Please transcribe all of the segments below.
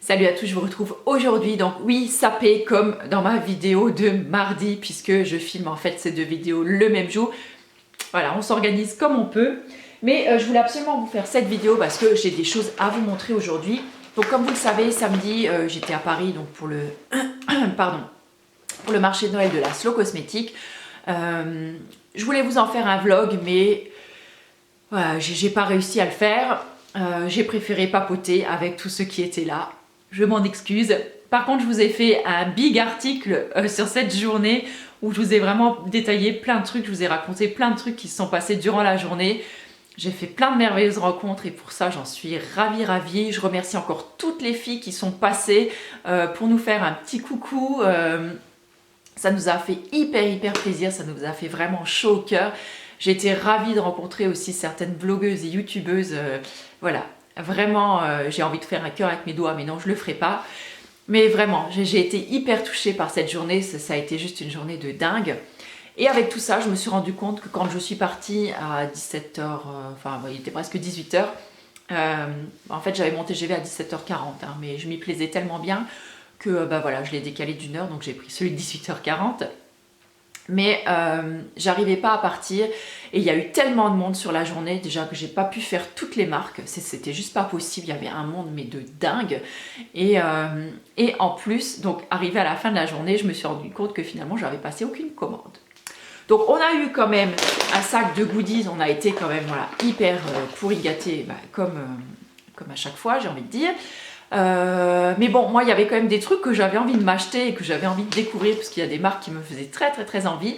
Salut à tous, je vous retrouve aujourd'hui, donc oui, sapé comme dans ma vidéo de mardi, puisque je filme en fait ces deux vidéos le même jour. Voilà, on s'organise comme on peut. Mais je voulais absolument vous faire cette vidéo parce que j'ai des choses à vous montrer aujourd'hui. Donc comme vous le savez, samedi, j'étais à Paris donc pour le, pardon, pour le marché de Noël de la Slow Cosmétique. Je voulais vous en faire un vlog, mais voilà, j'ai pas réussi à le faire. J'ai préféré papoter avec tous ceux qui étaient là. Je m'en excuse. Par contre, je vous ai fait un big article sur cette journée où je vous ai vraiment détaillé plein de trucs, je vous ai raconté plein de trucs qui se sont passés durant la journée. J'ai fait plein de merveilleuses rencontres et pour ça, j'en suis ravie. Je remercie encore toutes les filles qui sont passées pour nous faire un petit coucou. Ça nous a fait hyper plaisir, ça nous a fait vraiment chaud au cœur. J'ai été ravie de rencontrer aussi certaines blogueuses et youtubeuses. Voilà, vraiment, j'ai envie de faire un cœur avec mes doigts, mais non, je le ferai pas. Mais vraiment, j'ai été hyper touchée par cette journée. Ça a été juste une journée de dingue. Et avec tout ça, je me suis rendu compte que quand je suis partie à 17h, enfin, il était presque 18h, en fait, j'avais mon TGV à 17h40, hein, mais je m'y plaisais tellement bien que bah voilà, je l'ai décalé d'une heure, donc j'ai pris celui de 18h40. Mais j'arrivais pas à partir et il y a eu tellement de monde sur la journée déjà que j'ai pas pu faire toutes les marques, c'était juste pas possible, il y avait un monde mais de dingue et en plus, donc arrivé à la fin de la journée, je me suis rendu compte que finalement j'avais passé aucune commande. Donc on a eu quand même un sac de goodies, on a été quand même voilà, hyper pourri gâtés, bah, comme à chaque fois j'ai envie de dire. Mais bon, moi il y avait quand même des trucs que j'avais envie de m'acheter et que j'avais envie de découvrir parce qu'il y a des marques qui me faisaient très envie.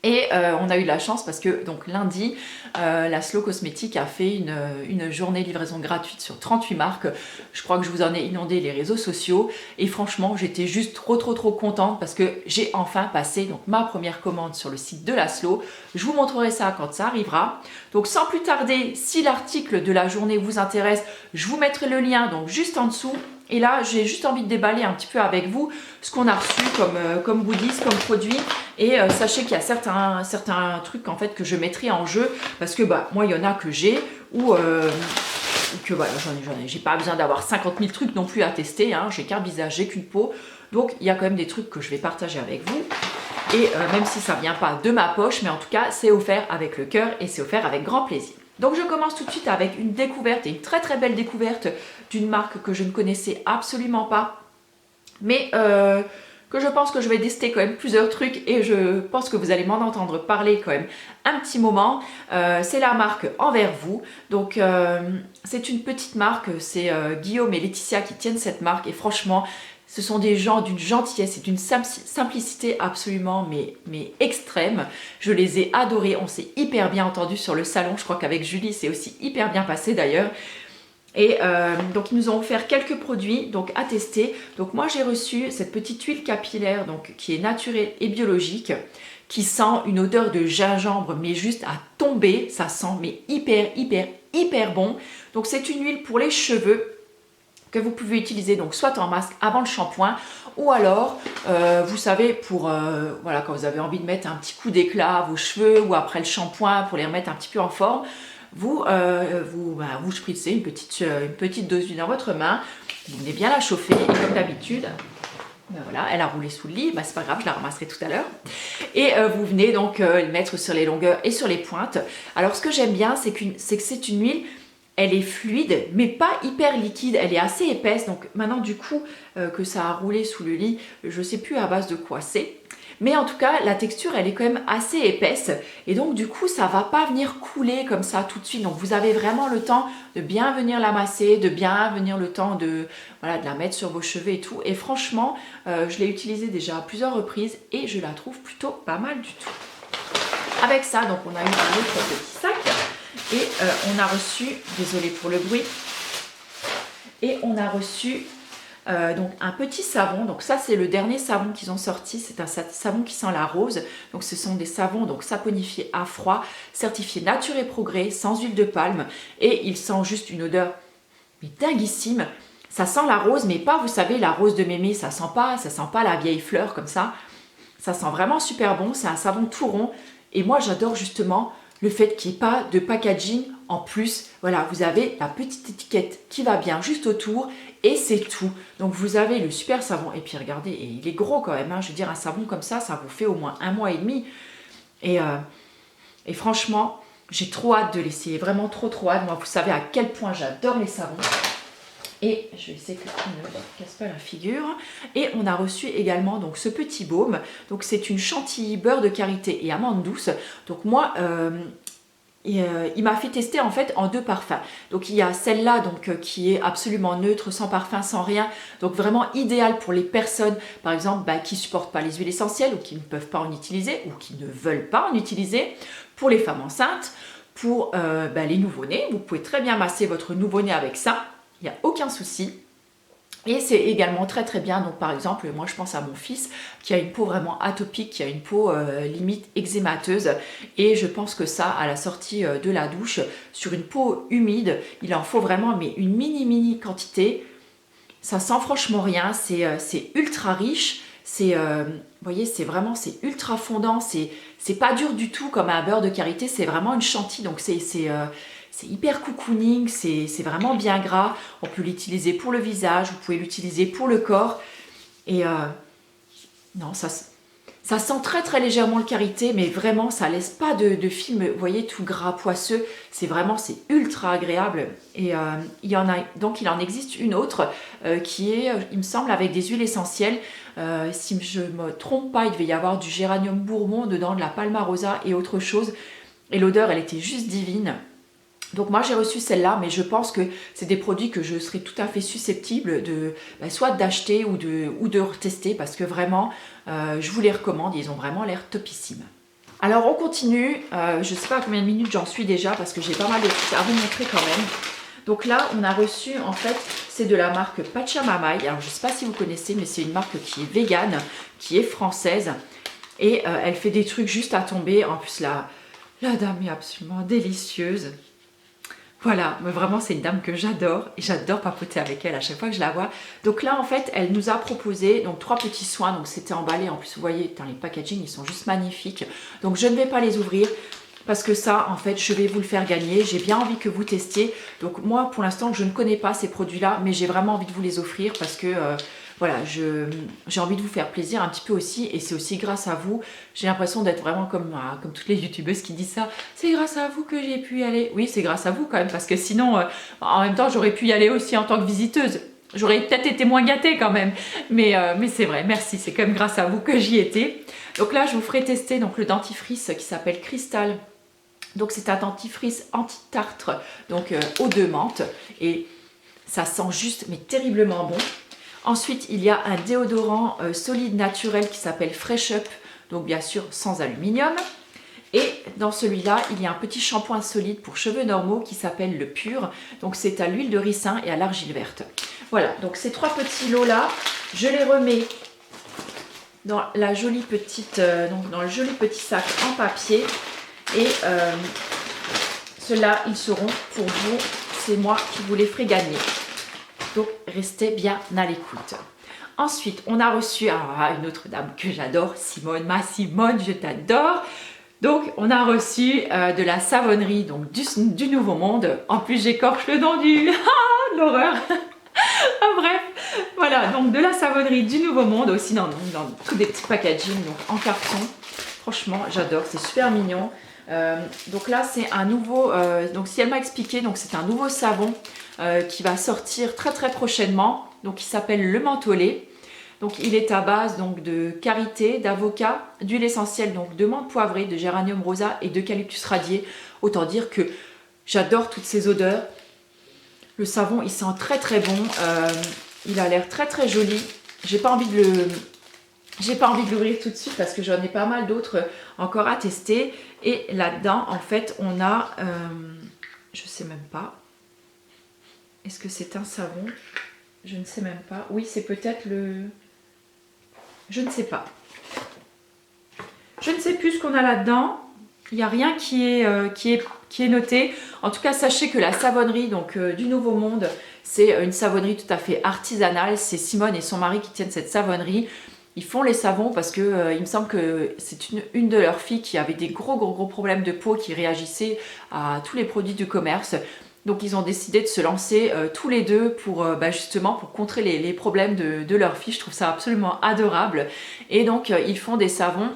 Et on a eu de la chance parce que donc lundi, la Slow Cosmétique a fait une journée livraison gratuite sur 38 marques. Je crois que je vous en ai inondé les réseaux sociaux. Et franchement, j'étais juste trop contente parce que j'ai enfin passé donc, ma première commande sur le site de la Slow. Je vous montrerai ça quand ça arrivera. Donc sans plus tarder, si l'article de la journée vous intéresse, je vous mettrai le lien donc juste en dessous. Et là, j'ai juste envie de déballer un petit peu avec vous ce qu'on a reçu comme goodies, comme produits. Et sachez qu'il y a certains trucs en fait que je mettrai en jeu parce que bah, moi, il y en a que j'ai ou que voilà, j'ai pas besoin d'avoir 50 000 trucs non plus à tester. Hein, j'ai qu'un visage, j'ai qu'une peau. Donc, il y a quand même des trucs que je vais partager avec vous. Et même si ça vient pas de ma poche, mais en tout cas, c'est offert avec le cœur et c'est offert avec grand plaisir. Donc je commence tout de suite avec une découverte et une très belle découverte d'une marque que je ne connaissais absolument pas, mais que je pense que je vais tester quand même plusieurs trucs et je pense que vous allez m'en entendre parler quand même un petit moment. C'est la marque Envers vous, donc c'est une petite marque, c'est Guillaume et Laetitia qui tiennent cette marque et franchement, ce sont des gens d'une gentillesse et d'une simplicité absolument mais extrême. Je les ai adorés, on s'est hyper bien entendu sur le salon. Je crois qu'avec Julie, c'est aussi hyper bien passé d'ailleurs. Et donc ils nous ont offert quelques produits donc à tester. Donc moi j'ai reçu cette petite huile capillaire donc qui est naturelle et biologique, qui sent une odeur de gingembre mais juste à tomber. Ça sent mais hyper bon. Donc c'est une huile pour les cheveux que vous pouvez utiliser donc soit en masque avant le shampoing ou alors vous savez pour voilà, quand vous avez envie de mettre un petit coup d'éclat à vos cheveux ou après le shampoing pour les remettre un petit peu en forme, vous spritzez une petite dose d'huile dans votre main, vous venez bien la chauffer et comme d'habitude, ben voilà, elle a roulé sous le lit, ben c'est pas grave, je la ramasserai tout à l'heure. Et vous venez donc le mettre sur les longueurs et sur les pointes. Alors ce que j'aime bien, c'est que c'est une huile. Elle est fluide, mais pas hyper liquide. Elle est assez épaisse. Donc maintenant, du coup, que ça a roulé sous le lit, je ne sais plus à base de quoi c'est. Mais en tout cas, la texture, elle est quand même assez épaisse. Et donc, du coup, ça ne va pas venir couler comme ça tout de suite. Donc, vous avez vraiment le temps de bien venir la masser, de bien venir le temps de la mettre sur vos cheveux et tout. Et franchement, je l'ai utilisée déjà à plusieurs reprises et je la trouve plutôt pas mal du tout. Avec ça, donc, on a eu un autre petit sac. Et on a reçu, désolé pour le bruit, et on a reçu donc un petit savon. Donc ça c'est le dernier savon qu'ils ont sorti, c'est un savon qui sent la rose. Donc ce sont des savons donc saponifiés à froid, certifiés Nature et Progrès, sans huile de palme. Et il sent juste une odeur mais dinguissime. Ça sent la rose, mais pas, vous savez, la rose de mémé, ça sent pas la vieille fleur comme ça. Ça sent vraiment super bon, c'est un savon tout rond. Et moi j'adore justement le fait qu'il n'y ait pas de packaging En plus, voilà, vous avez la petite étiquette qui va bien juste autour et c'est tout. Donc vous avez le super savon. Et puis regardez, et il est gros quand même, hein. Je veux dire, un savon comme ça vous fait au moins 1 mois et demi. Et franchement, j'ai trop hâte de l'essayer, vraiment trop hâte. Moi, vous savez à quel point j'adore les savons. Et je vais essayer que ne casse pas la figure. Et on a reçu également donc ce petit baume. Donc c'est une chantilly, beurre de karité et amande douce. Donc moi, il m'a fait tester en fait en 2 parfums. Donc il y a celle-là donc qui est absolument neutre, sans parfum, sans rien. Donc vraiment idéal pour les personnes par exemple qui supportent pas les huiles essentielles ou qui ne peuvent pas en utiliser ou qui ne veulent pas en utiliser. Pour les femmes enceintes, pour les nouveau-nés, vous pouvez très bien masser votre nouveau-né avec ça. Il n'y a aucun souci. Et c'est également très bien, donc par exemple, moi je pense à mon fils qui a une peau vraiment atopique, qui a une peau limite eczémateuse. Et je pense que ça, à la sortie de la douche, sur une peau humide, il en faut vraiment mais une mini quantité. Ça sent franchement rien, c'est ultra riche. Vous voyez, c'est ultra fondant, c'est pas dur du tout comme un beurre de karité, c'est vraiment une chantilly, donc c'est hyper cocooning, c'est vraiment bien gras. On peut l'utiliser pour le visage, vous pouvez l'utiliser pour le corps. Et non, ça sent très légèrement le karité, mais vraiment ça laisse pas de film, vous voyez, tout gras, poisseux. C'est ultra agréable. Et il en existe une autre qui est, il me semble, avec des huiles essentielles. Si je ne me trompe pas, il devait y avoir du géranium bourbon dedans, de la palmarosa et autre chose. Et l'odeur, elle était juste divine. Donc moi j'ai reçu celle-là, mais je pense que c'est des produits que je serais tout à fait susceptible de soit d'acheter ou de retester parce que vraiment je vous les recommande, ils ont vraiment l'air topissimes. Alors on continue, je ne sais pas à combien de minutes j'en suis déjà parce que j'ai pas mal de trucs à vous montrer quand même. Donc là on a reçu en fait, c'est de la marque Pachamamay. Alors je ne sais pas si vous connaissez, mais c'est une marque qui est végane, qui est française et elle fait des trucs juste à tomber. En plus la dame est absolument délicieuse. Voilà, mais vraiment c'est une dame que j'adore et j'adore papoter avec elle à chaque fois que je la vois. Donc là en fait elle nous a proposé donc 3 petits soins, donc c'était emballé en plus, vous voyez dans les packaging ils sont juste magnifiques. Donc je ne vais pas les ouvrir parce que ça en fait je vais vous le faire gagner, j'ai bien envie que vous testiez. Donc moi pour l'instant je ne connais pas ces produits là, mais j'ai vraiment envie de vous les offrir parce que voilà, j'ai envie de vous faire plaisir un petit peu aussi et c'est aussi grâce à vous. J'ai l'impression d'être vraiment comme toutes les youtubeuses qui disent ça. C'est grâce à vous que j'ai pu y aller. Oui, c'est grâce à vous quand même parce que sinon, en même temps, j'aurais pu y aller aussi en tant que visiteuse. J'aurais peut-être été moins gâtée quand même. Mais c'est vrai, merci. C'est quand même grâce à vous que j'y étais. Donc là, je vous ferai tester donc, le dentifrice qui s'appelle Crystal. Donc c'est un dentifrice anti-tartre, donc eau de menthe. Et ça sent juste, mais terriblement bon. Ensuite, il y a un déodorant solide naturel qui s'appelle Fresh Up, donc bien sûr sans aluminium. Et dans celui-là, il y a un petit shampoing solide pour cheveux normaux qui s'appelle le Pur. Donc c'est à l'huile de ricin et à l'argile verte. Voilà, donc ces 3 petits lots-là, je les remets dans la jolie petite, dans le joli petit sac en papier. Et ceux-là, ils seront pour vous. C'est moi qui vous les ferai gagner. Donc, restez bien à l'écoute. Ensuite, on a reçu une autre dame que j'adore, Simone. Ma Simone, je t'adore. Donc, on a reçu de la savonnerie donc, du Nouveau Monde. En plus, j'écorche le nom du... Ah, l'horreur. Bref, voilà. Donc, de la savonnerie du Nouveau Monde, aussi dans tous des petits packaging, donc en carton. Franchement, j'adore. C'est super mignon. Donc là, c'est un nouveau... donc, si elle m'a expliqué, donc c'est un nouveau savon qui va sortir très prochainement, donc il s'appelle le mentholé. Donc il est à base donc, de karité, d'avocat, d'huile essentielle, donc de menthe poivrée, de géranium rosa et d'eucalyptus radié. Autant dire que j'adore toutes ces odeurs. Le savon il sent très bon, il a l'air très joli. J'ai pas envie de l'ouvrir tout de suite parce que j'en ai pas mal d'autres encore à tester. Et là-dedans en fait on a, je sais même pas. Est-ce que c'est un savon? Je ne sais même pas. Oui, c'est peut-être le... Je ne sais pas. Je ne sais plus ce qu'on a là-dedans. Il n'y a rien qui est noté. En tout cas, sachez que la savonnerie donc, du Nouveau Monde, c'est une savonnerie tout à fait artisanale. C'est Simone et son mari qui tiennent cette savonnerie. Ils font les savons parce que il me semble que c'est une de leurs filles qui avait des gros problèmes de peau, qui réagissait à tous les produits du commerce. Donc ils ont décidé de se lancer tous les deux pour justement pour contrer les problèmes de leur fille. Je trouve ça absolument adorable. Et donc ils font des savons.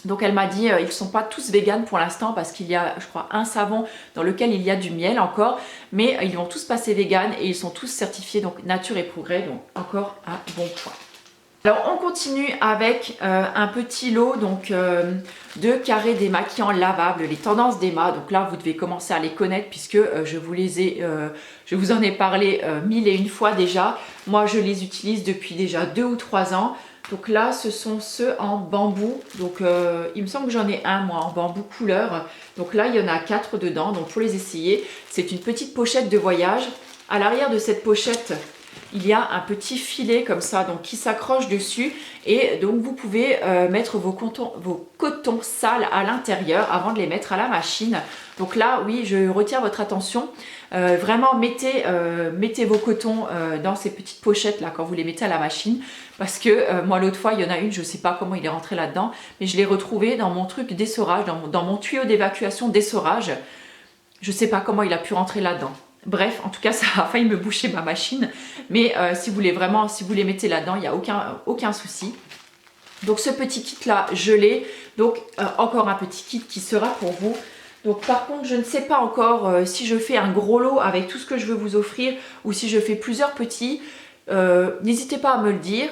Donc elle m'a dit ils ne sont pas tous véganes pour l'instant parce qu'il y a, je crois, un savon dans lequel il y a du miel encore, mais ils vont tous passer véganes et ils sont tous certifiés donc Nature et Progrès, donc encore un bon point. Alors on continue avec un petit lot donc de carrés démaquillants lavables, les tendances d'Emma. Donc là vous devez commencer à les connaître puisque je vous en ai parlé mille et une fois déjà. Moi je les utilise depuis déjà 2 ou 3 ans. Donc là ce sont ceux en bambou. Donc il me semble que j'en ai un moi en bambou couleur. Donc là il y en a 4 dedans. Donc pour les essayer, c'est une petite pochette de voyage. À l'arrière de cette pochette, il y a un petit filet comme ça donc qui s'accroche dessus et donc vous pouvez mettre vos cotons sales à l'intérieur avant de les mettre à la machine. Donc là oui, je retire votre attention, vraiment mettez vos cotons dans ces petites pochettes là quand vous les mettez à la machine, parce que moi l'autre fois il y en a une, je ne sais pas comment il est rentré là-dedans, mais je l'ai retrouvé dans mon truc d'essorage, dans mon tuyau d'évacuation d'essorage. Je ne sais pas comment il a pu rentrer là-dedans. Bref, en tout cas, ça a failli me boucher ma machine. Mais si vous les mettez là-dedans, il n'y a aucun souci. Donc ce petit kit-là, je l'ai. Donc encore un petit kit qui sera pour vous. Donc par contre, je ne sais pas encore si je fais un gros lot avec tout ce que je veux vous offrir ou si je fais plusieurs petits. N'hésitez pas à me le dire.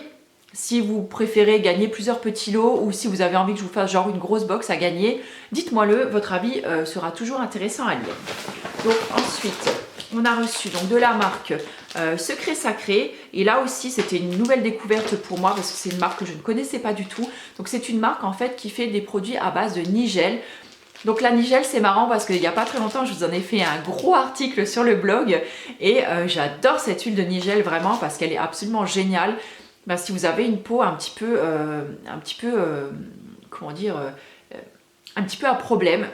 Si vous préférez gagner plusieurs petits lots ou si vous avez envie que je vous fasse genre une grosse box à gagner, dites-moi-le, votre avis sera toujours intéressant à lire. Donc ensuite, on a reçu donc de la marque Secret Sacré, et là aussi c'était une nouvelle découverte pour moi parce que c'est une marque que je ne connaissais pas du tout. Donc c'est une marque en fait qui fait des produits à base de nigel. Donc la nigel, c'est marrant parce qu'il n'y a pas très longtemps je vous en ai fait un gros article sur le blog et j'adore cette huile de nigel vraiment parce qu'elle est absolument géniale. Si vous avez une peau un petit peu comment dire, un petit peu à problème,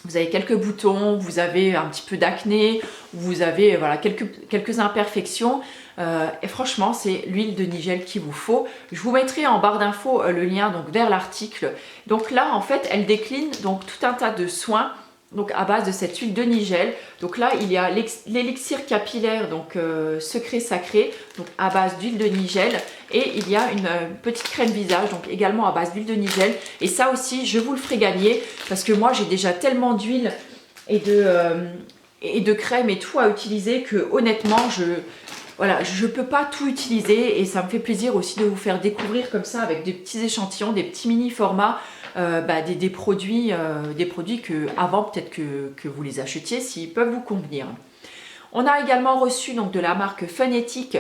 vous avez quelques boutons, vous avez un petit peu d'acné, vous avez voilà, quelques imperfections, et franchement c'est l'huile de nigel qu'il vous faut. Je vous mettrai en barre d'infos le lien donc vers l'article. Donc là en fait elle décline donc tout un tas de soins donc à base de cette huile de nigel. Donc là il y a l'élixir capillaire donc Secret Sacré donc à base d'huile de nigel, et il y a une petite crème visage donc également à base d'huile de nigel, et ça aussi je vous le ferai gagner parce que moi j'ai déjà tellement d'huile et de crème et tout à utiliser que honnêtement je peux pas tout utiliser, et ça me fait plaisir aussi de vous faire découvrir comme ça avec des petits échantillons, des petits mini formats des produits que avant peut-être que vous les achetiez s'ils peuvent vous convenir. On a également reçu donc de la marque Funétique.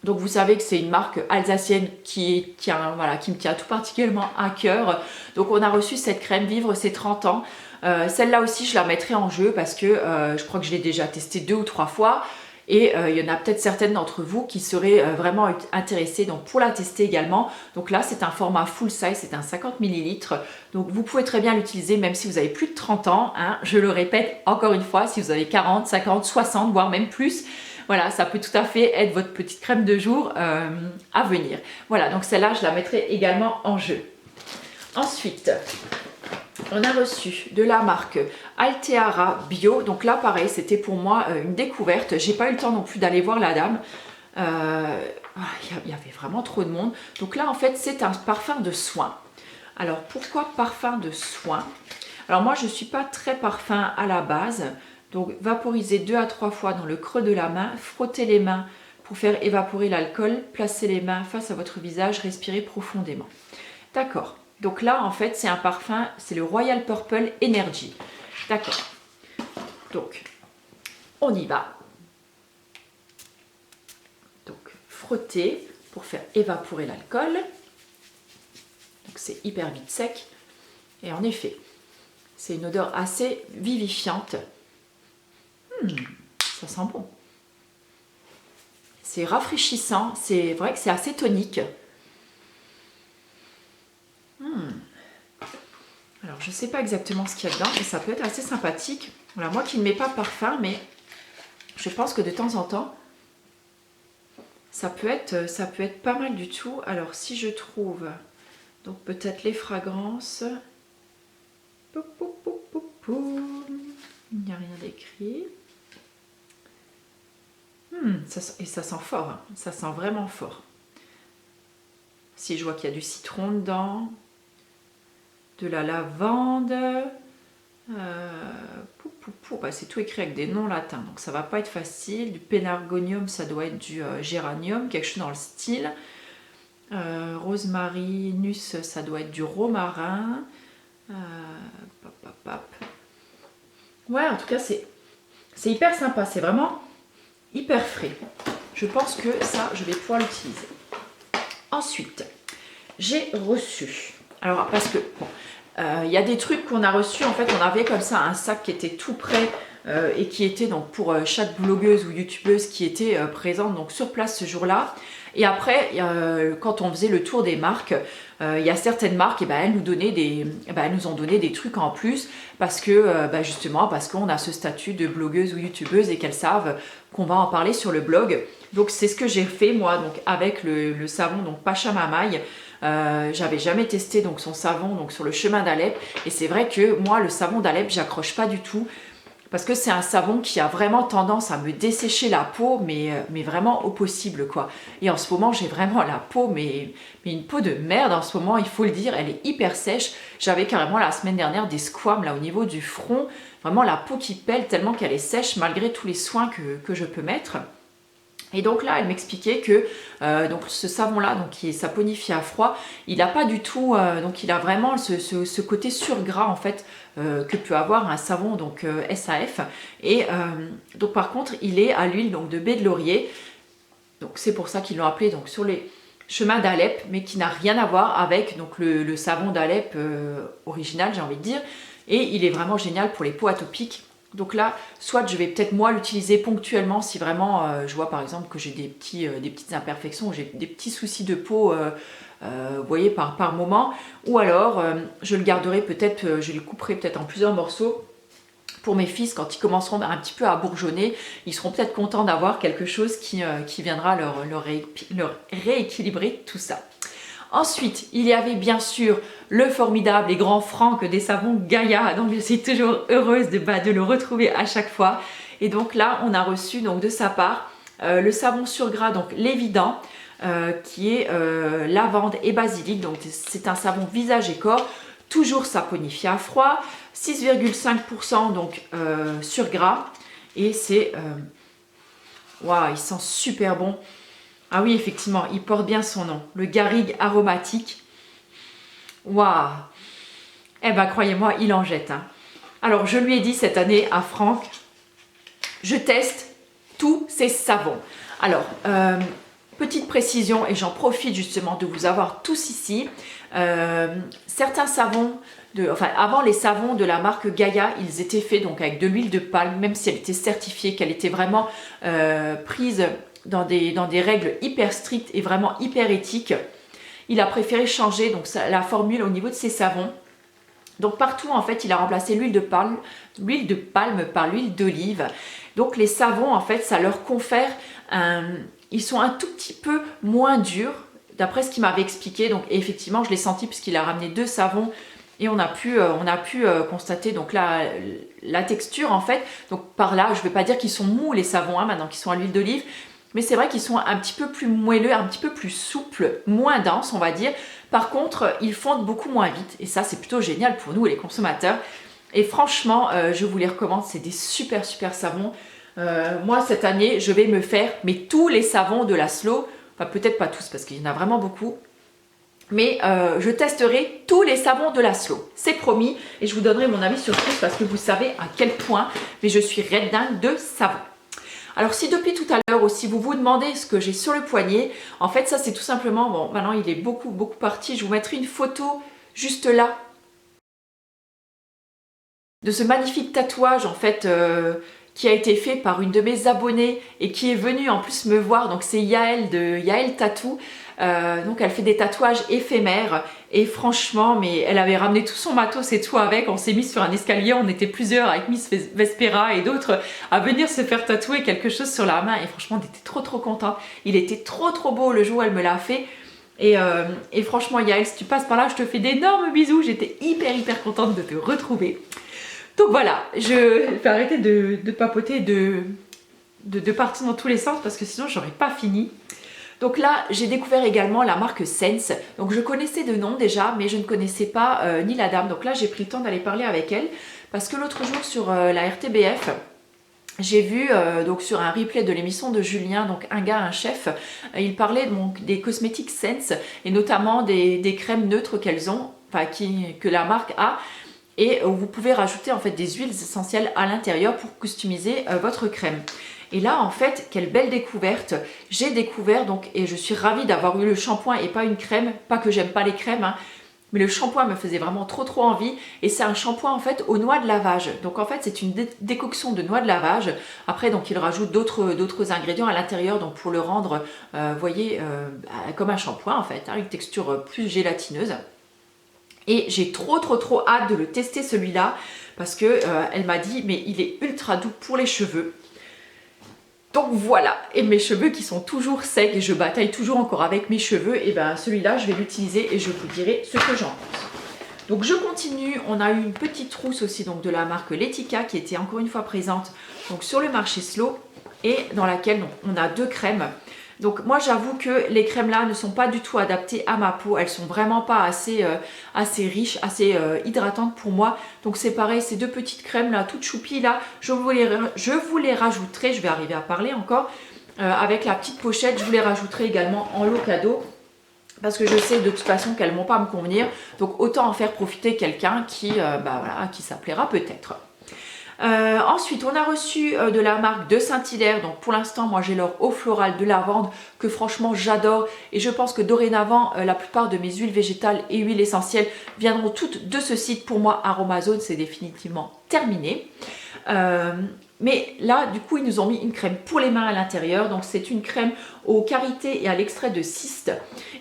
Donc vous savez que c'est une marque alsacienne qui me tient tout particulièrement à cœur. Donc on a reçu cette crème Vivre ses 30 ans. Celle-là aussi je la mettrai en jeu parce que je crois que je l'ai déjà testée 2 ou 3 fois. Et il y en a peut-être certaines d'entre vous qui seraient vraiment intéressées donc pour la tester également. Donc là c'est un format full size, c'est un 50 ml. Donc vous pouvez très bien l'utiliser même si vous avez plus de 30 ans. Hein. Je le répète encore une fois, si vous avez 40, 50, 60 voire même plus. Voilà, ça peut tout à fait être votre petite crème de jour à venir. Voilà, donc celle-là je la mettrai également en jeu. Ensuite, on a reçu de la marque Alteara Bio. Donc là, pareil, c'était pour moi une découverte. J'ai pas eu le temps non plus d'aller voir la dame. Il y avait vraiment trop de monde. Donc là, en fait, c'est un parfum de soin. Alors, pourquoi parfum de soin? Alors moi, je suis pas très parfum à la base. Donc, vaporiser 2 à 3 fois dans le creux de la main. Frottez les mains pour faire évaporer l'alcool. Placez les mains face à votre visage. Respirez profondément. D'accord. Donc là, en fait, c'est un parfum, c'est le Royal Purple Energy. D'accord. Donc, on y va. Donc, frotter pour faire évaporer l'alcool. Donc, c'est hyper vite sec. Et en effet, c'est une odeur assez vivifiante. Ça sent bon. C'est rafraîchissant. C'est vrai que c'est assez tonique. Alors je ne sais pas exactement ce qu'il y a dedans, mais ça peut être assez sympathique. Voilà, moi qui ne mets pas de parfum, mais je pense que de temps en temps, ça peut être pas mal du tout. Alors si je trouve, donc peut-être les fragrances. Pou, pou, pou, pou, pou. Il n'y a rien d'écrit. Et ça sent fort, hein. Ça sent vraiment fort. Si je vois qu'il y a du citron dedans, de la lavande, bah, c'est tout écrit avec des noms latins, donc ça va pas être facile. Du pélargonium, ça doit être du géranium, quelque chose dans le style. Rosmarinus, ça doit être du romarin. Ouais, en tout cas, c'est hyper sympa, c'est vraiment hyper frais. Je pense que ça, je vais pouvoir l'utiliser. Ensuite, j'ai reçu, alors parce que, bon, y a des trucs qu'on a reçus, en fait, on avait comme ça un sac qui était tout prêt et qui était donc pour chaque blogueuse ou youtubeuse qui était présente donc sur place ce jour-là. Et après, quand on faisait le tour des marques, il y a certaines marques, et ben, elles nous ont donné des trucs en plus parce que justement parce qu'on a ce statut de blogueuse ou youtubeuse et qu'elles savent qu'on va en parler sur le blog. Donc c'est ce que j'ai fait moi donc avec le savon donc Pachamamaï. J'avais jamais testé donc son savon donc sur le chemin d'Alep et c'est vrai que moi le savon d'Alep j'accroche pas du tout. Parce que c'est un savon qui a vraiment tendance à me dessécher la peau, mais vraiment au possible, quoi. Et en ce moment, j'ai vraiment la peau, mais une peau de merde en ce moment, il faut le dire. Elle est hyper sèche. J'avais carrément la semaine dernière des squames là au niveau du front. Vraiment la peau qui pèle tellement qu'elle est sèche malgré tous les soins que je peux mettre. Et donc là, elle m'expliquait que donc ce savon-là, donc qui saponifie à froid, il n'a pas du tout, donc il a vraiment ce côté surgras en fait que peut avoir un savon donc SAF. Et donc par contre, il est à l'huile donc de baie de laurier. Donc c'est pour ça qu'ils l'ont appelé donc sur les chemins d'Alep, mais qui n'a rien à voir avec donc le savon d'Alep original, j'ai envie de dire. Et il est vraiment génial pour les peaux atopiques. Donc là, soit je vais peut-être moi l'utiliser ponctuellement si vraiment je vois par exemple que j'ai des petites imperfections, j'ai des petits soucis de peau, vous voyez, par moment. Ou alors, je le garderai peut-être, je le couperai peut-être en plusieurs morceaux. Pour mes fils, quand ils commenceront un petit peu à bourgeonner, ils seront peut-être contents d'avoir quelque chose qui viendra leur rééquilibrer tout ça. Ensuite, il y avait bien sûr le formidable et grand Franck des savons Gaïa, donc je suis toujours heureuse de le retrouver à chaque fois. Et donc là, on a reçu donc de sa part le savon sur gras, donc l'évident, qui est lavande et basilic. Donc c'est un savon visage et corps, toujours saponifié à froid, 6,5% donc sur gras. Et c'est... waouh, il sent super bon. Ah oui, effectivement, il porte bien son nom. Le garrigue aromatique. Waouh! Eh ben, croyez-moi, il en jette. Hein. Alors, je lui ai dit cette année à Franck, je teste tous ces savons. Alors, petite précision, et j'en profite justement de vous avoir tous ici. Certains savons, avant les savons de la marque Gaïa, ils étaient faits donc avec de l'huile de palme, même si elle était certifiée, qu'elle était vraiment prise dans des règles hyper strictes et vraiment hyper éthiques. Il a préféré changer donc la formule au niveau de ses savons. Donc partout en fait il a remplacé l'huile de palme par l'huile d'olive. Donc les savons en fait ça leur confère ils sont un tout petit peu moins durs d'après ce qu'il m'avait expliqué. Donc effectivement je l'ai senti puisqu'il a ramené 2 savons et on a pu constater donc la texture en fait. Donc par là je ne vais pas dire qu'ils sont mous les savons maintenant qu'ils sont à l'huile d'olive. Mais c'est vrai qu'ils sont un petit peu plus moelleux, un petit peu plus souples, moins denses on va dire. Par contre, ils fondent beaucoup moins vite. Et ça, c'est plutôt génial pour nous les consommateurs. Et franchement, je vous les recommande. C'est des super savons. Moi, cette année, je vais me faire tous les savons de Laszlo. Enfin, peut-être pas tous parce qu'il y en a vraiment beaucoup. Mais je testerai tous les savons de Laszlo. C'est promis. Et je vous donnerai mon avis sur tous parce que vous savez à quel point mais je suis red dingue de savon. Alors si depuis tout à l'heure aussi vous vous demandez ce que j'ai sur le poignet, en fait ça c'est tout simplement, bon maintenant il est beaucoup parti, je vous mettrai une photo juste là de ce magnifique tatouage en fait qui a été fait par une de mes abonnées et qui est venue en plus me voir. Donc c'est Yael de Yael Tattoo. Donc elle fait des tatouages éphémères et franchement, mais elle avait ramené tout son matos et tout avec. On s'est mis sur un escalier, on était plusieurs avec Miss Vespera et d'autres à venir se faire tatouer quelque chose sur la main et franchement on était trop contents. Il était trop beau le jour où elle me l'a fait. Et franchement Yael, si tu passes par là, je te fais d'énormes bisous. J'étais hyper contente de te retrouver. Donc voilà, je vais arrêter de papoter, de partir dans tous les sens parce que sinon j'aurais pas fini. Donc là, j'ai découvert également la marque Sense. Donc je connaissais de nom déjà, mais je ne connaissais pas ni la dame. Donc là, j'ai pris le temps d'aller parler avec elle parce que l'autre jour sur la RTBF, j'ai vu donc sur un replay de l'émission de Julien, donc un gars, un chef, il parlait donc des cosmétiques Sense et notamment des crèmes neutres qu'elles ont, enfin que la marque a. Et vous pouvez rajouter en fait des huiles essentielles à l'intérieur pour customiser votre crème. Et là en fait, quelle belle découverte. J'ai découvert donc, et je suis ravie d'avoir eu le shampoing et pas une crème, pas que j'aime pas les crèmes, hein, mais le shampoing me faisait vraiment trop envie. Et c'est un shampoing en fait aux noix de lavage. Donc en fait c'est une décoction de noix de lavage. Après donc il rajoute d'autres ingrédients à l'intérieur donc pour le rendre, vous voyez, comme un shampoing en fait, hein, une texture plus gélatineuse. Et j'ai trop hâte de le tester celui-là parce que elle m'a dit mais il est ultra doux pour les cheveux. Donc voilà, et mes cheveux qui sont toujours secs et je bataille toujours encore avec mes cheveux, et ben celui-là je vais l'utiliser et je vous dirai ce que j'en pense. Donc je continue, on a eu une petite trousse aussi donc de la marque Letica qui était encore une fois présente donc sur le marché Slow et dans laquelle donc, on a 2 crèmes. Donc moi j'avoue que les crèmes là ne sont pas du tout adaptées à ma peau, elles sont vraiment pas assez riches, assez hydratantes pour moi. Donc c'est pareil, ces 2 petites crèmes là, toutes choupies là, je vous les rajouterai, je vais arriver à parler encore, avec la petite pochette, je vous les rajouterai également en lot cadeau. Parce que je sais de toute façon qu'elles ne vont pas me convenir, donc autant en faire profiter quelqu'un qui, voilà, qui ça plaira peut-être. Ensuite, on a reçu de la marque de Saint-Hilaire. Donc pour l'instant, moi j'ai leur eau florale de lavande que franchement j'adore. Et je pense que dorénavant, la plupart de mes huiles végétales et huiles essentielles viendront toutes de ce site. Pour moi, Aromazone, c'est définitivement terminé. Mais là, du coup, ils nous ont mis une crème pour les mains à l'intérieur. Donc c'est une crème au karité et à l'extrait de cyste.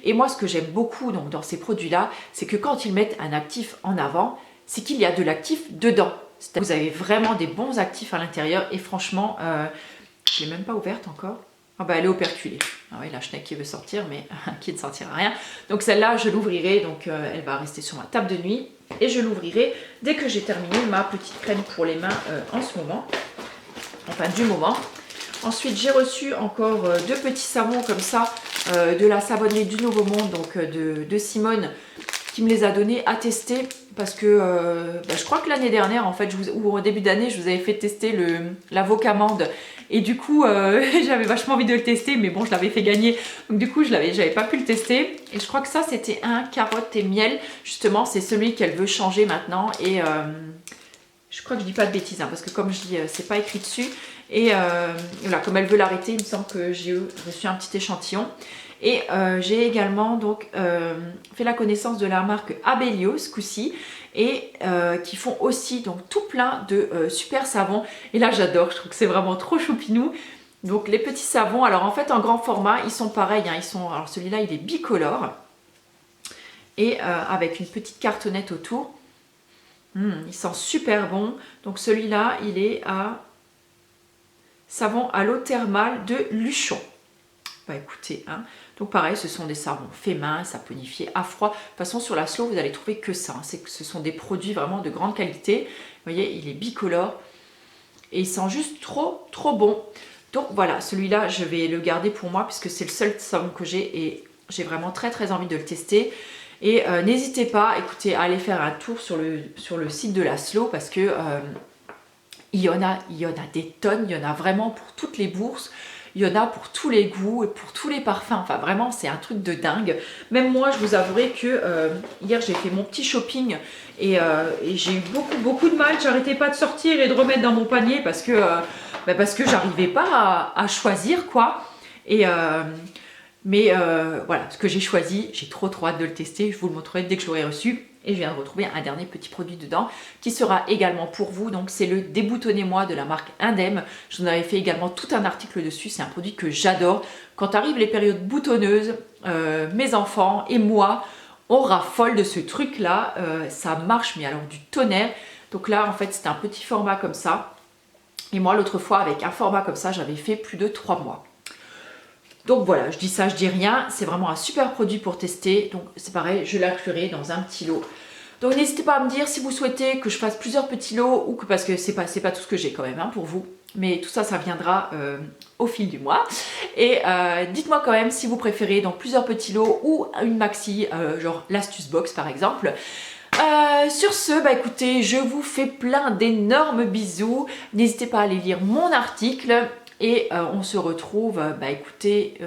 Et moi, ce que j'aime beaucoup donc, dans ces produits-là, c'est que quand ils mettent un actif en avant, c'est qu'il y a de l'actif dedans. Vous avez vraiment des bons actifs à l'intérieur et franchement, je ne l'ai même pas ouverte encore. Ah bah elle est operculée. Ah oui, la schneck qui veut sortir, mais qui ne sortira rien. Donc celle-là, je l'ouvrirai, donc elle va rester sur ma table de nuit. Et je l'ouvrirai dès que j'ai terminé ma petite crème pour les mains en ce moment. Enfin, du moment. Ensuite, j'ai reçu encore 2 petits savons comme ça, de la savonnerie du Nouveau Monde, donc de Simone, qui me les a donnés à tester parce que je crois que l'année dernière en fait ou au début d'année je vous avais fait tester l'avocat amande et du coup j'avais vachement envie de le tester mais bon je l'avais fait gagner donc du coup j'avais pas pu le tester et je crois que ça c'était un carotte et miel justement, c'est celui qu'elle veut changer maintenant et je crois que je dis pas de bêtises hein, parce que comme je dis c'est pas écrit dessus et voilà, comme elle veut l'arrêter il me semble que j'ai reçu un petit échantillon. Et j'ai également donc fait la connaissance de la marque Abellio ce coup-ci et qui font aussi donc tout plein de super savons. Et là j'adore, je trouve que c'est vraiment trop choupinou. Donc les petits savons, alors en fait en grand format, ils sont pareils, hein, alors celui-là il est bicolore et avec une petite cartonnette autour. Il sent super bon. Donc celui-là il est à savon à l'eau thermale de Luchon. Bah écoutez, hein. Donc pareil, ce sont des savons faits main, saponifiés à froid. De toute façon, sur la Slow, vous allez trouver que ça. Hein. Ce sont des produits vraiment de grande qualité. Vous voyez, il est bicolore et il sent juste trop bon. Donc voilà, celui-là, je vais le garder pour moi puisque c'est le seul savon que j'ai et j'ai vraiment très envie de le tester. Et n'hésitez pas, écoutez, à aller faire un tour sur le site de la Slow parce que il y en a des tonnes, il y en a vraiment pour toutes les bourses. Il y en a pour tous les goûts et pour tous les parfums. Enfin, vraiment, c'est un truc de dingue. Même moi, je vous avouerai que hier, j'ai fait mon petit shopping et j'ai eu beaucoup de mal. J'arrêtais pas de sortir et de remettre dans mon panier parce que j'arrivais pas à choisir, quoi. Et Mais voilà, ce que j'ai choisi, j'ai trop hâte de le tester. Je vous le montrerai dès que je l'aurai reçu. Et je viens de retrouver un dernier petit produit dedans qui sera également pour vous. Donc c'est le Déboutonnez-moi de la marque Indem. Je vous en avais fait également tout un article dessus. C'est un produit que j'adore. Quand arrivent les périodes boutonneuses, mes enfants et moi, on raffole de ce truc-là. Ça marche, mais alors du tonnerre. Donc là, en fait, c'est un petit format comme ça. Et moi, l'autre fois, avec un format comme ça, j'avais fait plus de 3 mois. Donc voilà, je dis ça, je dis rien. C'est vraiment un super produit pour tester. Donc c'est pareil, je l'inclurai dans un petit lot. Donc n'hésitez pas à me dire si vous souhaitez que je fasse plusieurs petits lots ou que parce que c'est pas tout ce que j'ai quand même hein, pour vous. Mais tout ça, ça viendra au fil du mois. Et dites-moi quand même si vous préférez donc plusieurs petits lots ou une maxi, genre l'astuce box par exemple. Sur ce, bah écoutez, je vous fais plein d'énormes bisous. N'hésitez pas à aller lire mon article. Et on se retrouve, bah écoutez,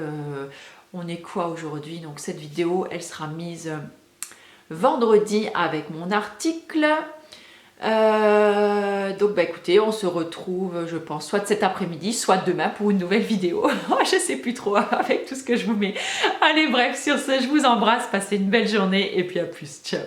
on est quoi aujourd'hui? Donc cette vidéo, elle sera mise vendredi avec mon article. Donc bah écoutez, on se retrouve, je pense, soit cet après-midi, soit demain pour une nouvelle vidéo. Je sais plus trop avec tout ce que je vous mets. Allez, bref, sur ce, je vous embrasse, passez une belle journée et puis à plus, ciao.